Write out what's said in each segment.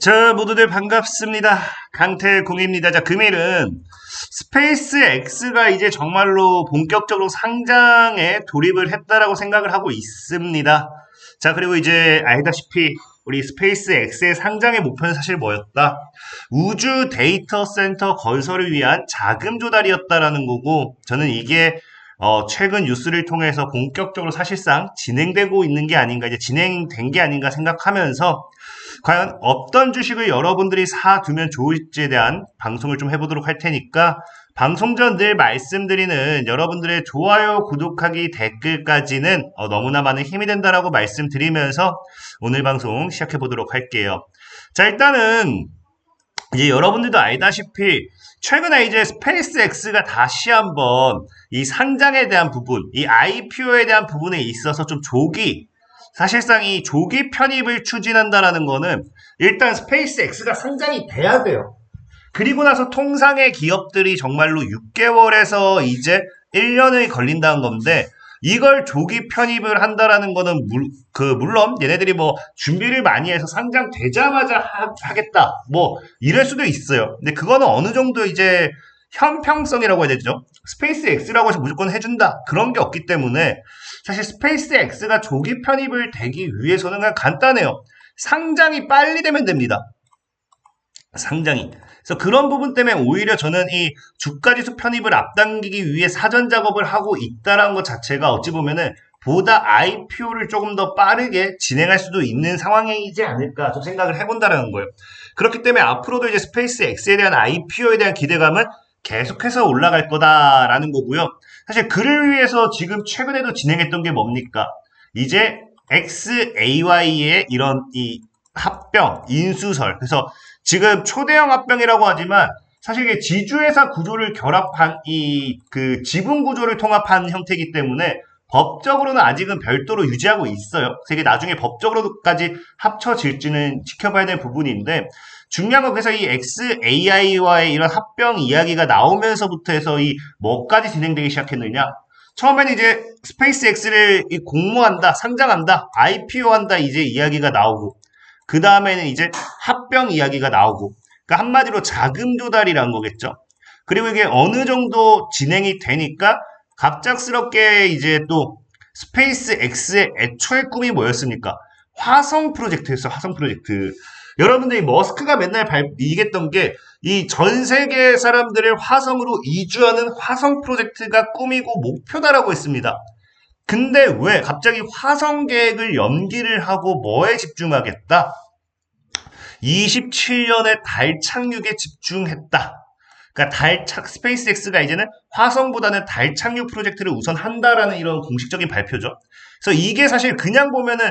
자, 모두들 반갑습니다. 강태공입니다. 자, 금일은 스페이스 X가 이제 정말로 본격적으로 상장에 돌입을 했다라고 생각을 하고 있습니다. 자, 그리고 이제 알다시피 우리 스페이스 X의 상장의 목표는 사실 뭐였다? 우주 데이터 센터 건설을 위한 자금 조달이었다라는 거고, 저는 이게 최근 뉴스를 통해서 본격적으로 사실상 진행되고 있는 게 아닌가, 이제 진행된 게 아닌가 생각하면서 과연 어떤 주식을 여러분들이 사두면 좋을지에 대한 방송을 좀 해보도록 할 테니까 방송 전 늘 말씀드리는 여러분들의 좋아요, 구독하기, 댓글까지는 너무나 많은 힘이 된다라고 말씀드리면서 오늘 방송 시작해 보도록 할게요. 자, 일단은 이제 여러분들도 알다시피 최근에 이제 스페이스 X가 다시 한번 이 상장에 대한 부분, 이 IPO에 대한 부분에 있어서 좀 사실상 이 조기 편입을 추진한다라는 거는 일단 스페이스 X가 상장이 돼야 돼요. 그리고 나서 통상의 기업들이 정말로 6개월에서 이제 1년이 걸린다는 건데 이걸 조기 편입을 한다라는 거는 물론 얘네들이 뭐 준비를 많이 해서 상장되자마자 하겠다 뭐 이럴 수도 있어요. 근데 그거는 어느 정도 이제 형평성이라고 해야 되죠. 스페이스 X라고 해서 무조건 해준다 그런 게 없기 때문에 사실 스페이스 X가 조기 편입을 되기 위해서는 그냥 간단해요. 상장이 빨리 되면 됩니다. 상장이. 그래서 그런 부분 때문에 오히려 저는 이 주가지수 편입을 앞당기기 위해 사전 작업을 하고 있다라는 것 자체가 어찌 보면은 보다 IPO를 조금 더 빠르게 진행할 수도 있는 상황이지 않을까 좀 생각을 해본다라는 거예요. 그렇기 때문에 앞으로도 이제 스페이스 X에 대한 IPO에 대한 기대감은 계속해서 올라갈 거다라는 거고요. 사실 그를 위해서 지금 최근에도 진행했던 게 뭡니까? 이제 XAY의 이런 이 합병, 인수설. 그래서 지금 초대형 합병이라고 하지만 사실 이게 지주회사 구조를 결합한 이 그 지분 구조를 통합한 형태이기 때문에 법적으로는 아직은 별도로 유지하고 있어요. 그래서 이게 나중에 법적으로까지 합쳐질지는 지켜봐야 될 부분인데 중요한 건 그래서 이 XAI와의 이런 합병 이야기가 나오면서부터 해서 이 뭐까지 진행되기 시작했느냐? 처음에는 이제 스페이스 X를 공모한다, 상장한다, IPO한다 이제 이야기가 나오고 그 다음에는 이제 합병 이야기가 나오고 그러니까 한마디로 자금 조달이란 거겠죠. 그리고 이게 어느 정도 진행이 되니까 갑작스럽게 이제 또 스페이스 X의 애초의 꿈이 뭐였습니까? 화성 프로젝트였어, 화성 프로젝트. 여러분들이 머스크가 맨날 얘기했던 게 이 전 세계 사람들을 화성으로 이주하는 화성 프로젝트가 꿈이고 목표다라고 했습니다. 근데 왜 갑자기 화성 계획을 연기를 하고 뭐에 집중하겠다? 27년에 달 착륙에 집중했다. 그러니까 스페이스X가 이제는 화성보다는 달 착륙 프로젝트를 우선 한다라는 이런 공식적인 발표죠. 그래서 이게 사실 그냥 보면은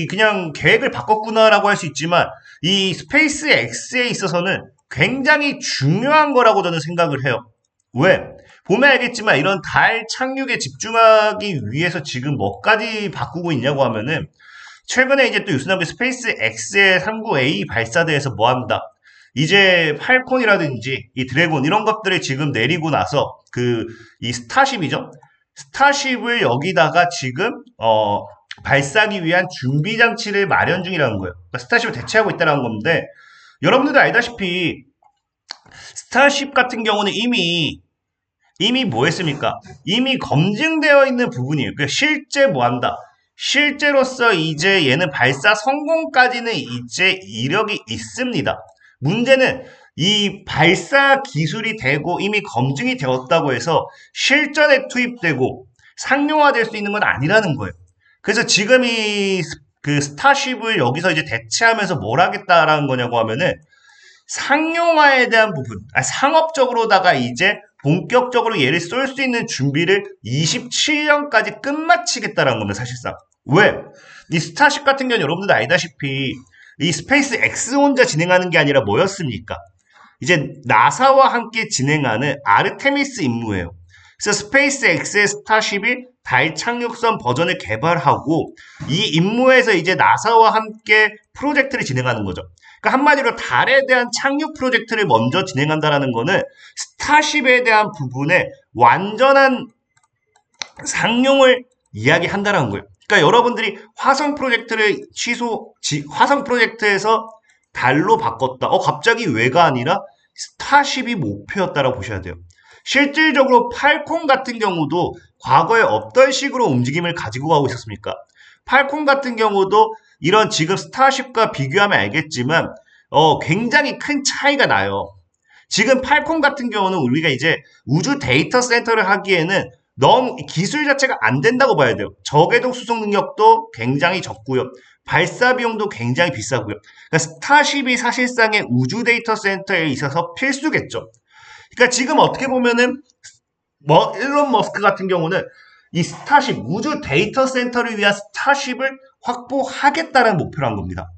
그냥 계획을 바꿨구나라고 할 수 있지만 이 스페이스X에 있어서는 굉장히 중요한 거라고 저는 생각을 해요. 왜? 보면 알겠지만 이런 달 착륙에 집중하기 위해서 지금 뭐까지 바꾸고 있냐고 하면은 최근에 이제 또 뉴스 나온 게 스페이스 X의 39A 발사대에서 뭐 한다. 이제 팔콘이라든지 이 드래곤 이런 것들을 지금 내리고 나서 이 스타쉽이죠. 스타쉽을 여기다가 지금 발사하기 위한 준비 장치를 마련 중이라는 거예요. 그러니까 스타쉽을 대체하고 있다는 건데 여러분들도 알다시피 스타쉽 같은 경우는 이미 뭐 했습니까? 이미 검증되어 있는 부분이에요. 그러니까 실제 뭐 한다. 실제로서 이제 얘는 발사 성공까지는 이제 이력이 있습니다. 문제는 이 발사 기술이 되고 이미 검증이 되었다고 해서 실전에 투입되고 상용화될 수 있는 건 아니라는 거예요. 그래서 지금 그 스타쉽을 여기서 이제 대체하면서 뭘 하겠다라는 거냐고 하면은 상용화에 대한 부분, 상업적으로다가 이제 본격적으로 얘를 쏠 수 있는 준비를 27년까지 끝마치겠다라는 겁니다, 사실상. 왜? 이 스타쉽 같은 경우는 여러분들도 알다시피 이 스페이스 X 혼자 진행하는 게 아니라 뭐였습니까? 이제 나사와 함께 진행하는 아르테미스 임무예요. 그래서 스페이스 X의 스타쉽이 달 착륙선 버전을 개발하고 이 임무에서 이제 나사와 함께 프로젝트를 진행하는 거죠. 그러니까 한마디로 달에 대한 착륙 프로젝트를 먼저 진행한다라는 거는 스타쉽에 대한 부분에 완전한 상용을 이야기한다라는 거예요. 그러니까 여러분들이 화성 프로젝트에서 달로 바꿨다. 갑자기 왜가 아니라 스타쉽이 목표였다라고 보셔야 돼요. 실질적으로 팔콘 같은 경우도 과거에 어떤 식으로 움직임을 가지고 가고 있었습니까? 팔콘 같은 경우도 이런 지금 스타쉽과 비교하면 알겠지만 굉장히 큰 차이가 나요. 지금 팔콘 같은 경우는 우리가 이제 우주 데이터 센터를 하기에는 너무 기술 자체가 안 된다고 봐야 돼요. 저궤도 수송 능력도 굉장히 적고요. 발사 비용도 굉장히 비싸고요. 그러니까 스타쉽이 사실상의 우주 데이터 센터에 있어서 필수겠죠. 그러니까 지금 어떻게 보면은 일론 머스크 같은 경우는 이 스타쉽 우주 데이터 센터를 위한 스타쉽을 확보하겠다는 목표를 한 겁니다.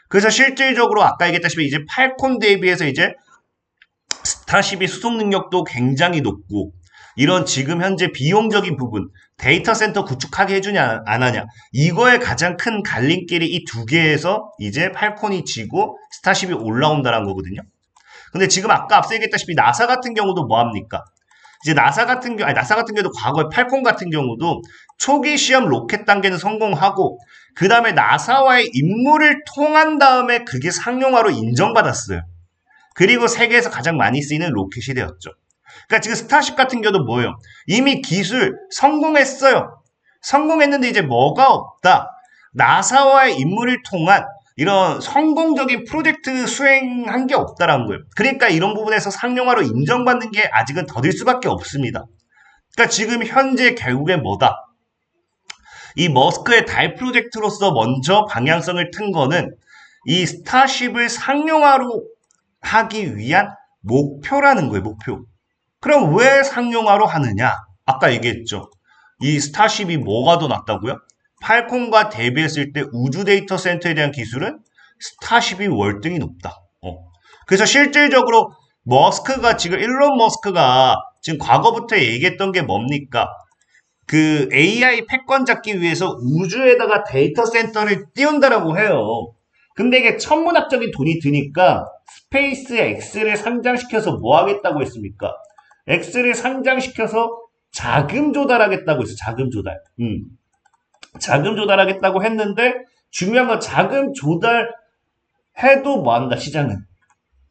그래서 실질적으로 아까 얘기했다시피 이제 팔콘 대비해서 이제 스타쉽이 수송 능력도 굉장히 높고 이런 지금 현재 비용적인 부분 데이터 센터 구축하게 해주냐 안 하냐 이거에 가장 큰 갈림길이 이 두 개에서 이제 팔콘이 지고 스타쉽이 올라온다는 거거든요. 근데 지금 아까 앞서 얘기했다시피 나사 같은 경우도 뭐 합니까? 이제 나사 같은 경우도 과거에 팔콘 같은 경우도 초기 시험 로켓 단계는 성공하고 그 다음에 나사와의 임무를 통한 다음에 그게 상용화로 인정받았어요. 그리고 세계에서 가장 많이 쓰이는 로켓이 되었죠. 그러니까 지금 스타쉽 같은 경우도 뭐예요? 이미 기술 성공했어요. 성공했는데 이제 뭐가 없다. 나사와의 임무를 통한 이런 성공적인 프로젝트 수행한 게 없다라는 거예요. 그러니까 이런 부분에서 상용화로 인정받는 게 아직은 더딜 수밖에 없습니다. 그러니까 지금 현재 결국에 뭐다? 이 머스크의 달 프로젝트로서 먼저 방향성을 튼 거는 이 스타쉽을 상용화로 하기 위한 목표라는 거예요, 목표. 그럼 왜 상용화로 하느냐? 아까 얘기했죠. 이 스타쉽이 뭐가 더 낫다고요? 팔콘과 대비했을 때 우주 데이터 센터에 대한 기술은 스타쉽이 월등히 높다. 그래서 실질적으로 머스크가 지금 일론 머스크가 지금 과거부터 얘기했던 게 뭡니까? 그 AI 패권 잡기 위해서 우주에다가 데이터 센터를 띄운다라고 해요. 근데 이게 천문학적인 돈이 드니까 스페이스 X를 상장시켜서 뭐 하겠다고 했습니까? X를 상장시켜서 자금 조달하겠다고 했어요. 자금 조달. 자금 조달하겠다고 했는데 중요한 건 자금 조달해도 뭐한다 시장은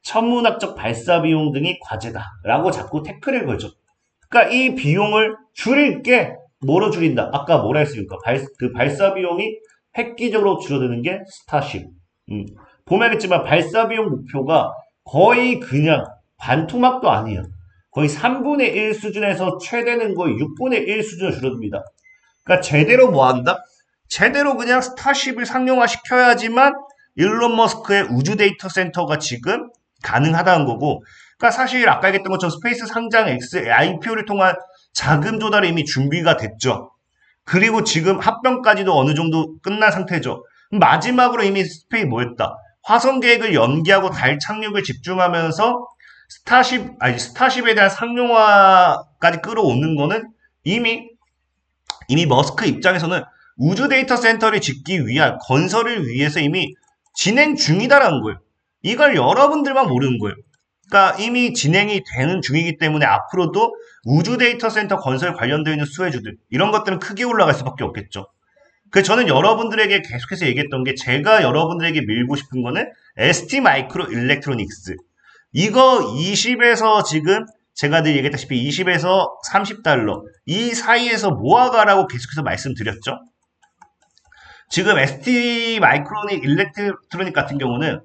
천문학적 발사 비용 등이 과제다라고 자꾸 태클을 걸죠. 그러니까 이 비용을 줄일 게 뭐로 줄인다? 아까 뭐라 했습니까? 그 발사 비용이 획기적으로 줄어드는 게 스타쉽. 보면 알겠지만 발사 비용 목표가 거의 그냥 반토막도 아니에요. 거의 3분의 1 수준에서 최대는 거의 6분의 1 수준으로 줄어듭니다. 그러니까 제대로 뭐 한다? 제대로 그냥 스타쉽을 상용화 시켜야지만 일론 머스크의 우주 데이터 센터가 지금 가능하다는 거고, 그러니까 사실 아까 얘기했던 것처럼 스페이스 상장 X IPO를 통한 자금 조달이 이미 준비가 됐죠. 그리고 지금 합병까지도 어느 정도 끝난 상태죠. 마지막으로 이미 뭐였다? 화성 계획을 연기하고 달 착륙을 집중하면서 스타쉽에 대한 상용화까지 끌어오는 거는 이미 머스크 입장에서는 우주 데이터 센터를 짓기 위한 건설을 위해서 이미 진행 중이다라는 거예요. 이걸 여러분들만 모르는 거예요. 그러니까 이미 진행이 되는 중이기 때문에 앞으로도 우주 데이터 센터 건설 관련되어 있는 수혜주들 이런 것들은 크게 올라갈 수밖에 없겠죠. 그래서 저는 여러분들에게 계속해서 얘기했던 게 제가 여러분들에게 밀고 싶은 거는 ST 마이크로 일렉트로닉스 이거 20에서 지금 제가 늘 얘기했다시피 20에서 30달러 이 사이에서 모아가라고 계속해서 말씀드렸죠. 지금 ST 마이크로닉 일렉트로닉 같은 경우는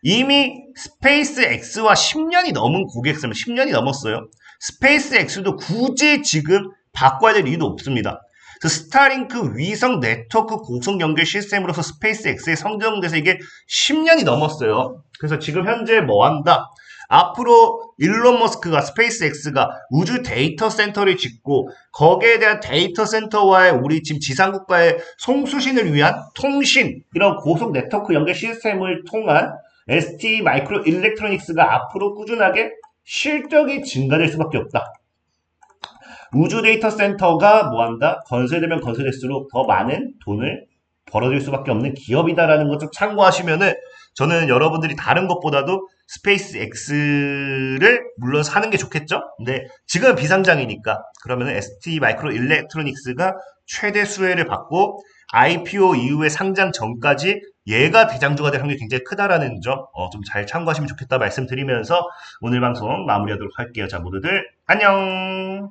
이미 스페이스 X와 10년이 넘은 고객사면 10년이 넘었어요. 스페이스 X도 굳이 지금 바꿔야 될 이유도 없습니다. 스타링크 위성 네트워크 고속 연결 시스템으로서 스페이스 X에 선정돼서 이게 10년이 넘었어요. 그래서 지금 현재 뭐 한다? 앞으로 일론 머스크가 스페이스 X가 우주 데이터 센터를 짓고 거기에 대한 데이터 센터와의 우리 지금 지상국가의 송수신을 위한 통신 이런 고속 네트워크 연결 시스템을 통한 ST 마이크로 일렉트로닉스가 앞으로 꾸준하게 실적이 증가될 수밖에 없다. 우주 데이터 센터가 뭐한다? 건설되면 건설될수록 더 많은 돈을 벌어들 수밖에 없는 기업이다라는 것 좀 참고하시면은 저는 여러분들이 다른 것보다도 스페이스 X를 물론 사는 게 좋겠죠? 근데 지금은 비상장이니까 그러면은 ST 마이크로 일렉트로닉스가 최대 수혜를 받고 IPO 이후에 상장 전까지 얘가 대장주가 될 확률이 굉장히 크다라는 점, 좀 잘 참고하시면 좋겠다 말씀드리면서 오늘 방송 마무리하도록 할게요. 자, 모두들 안녕!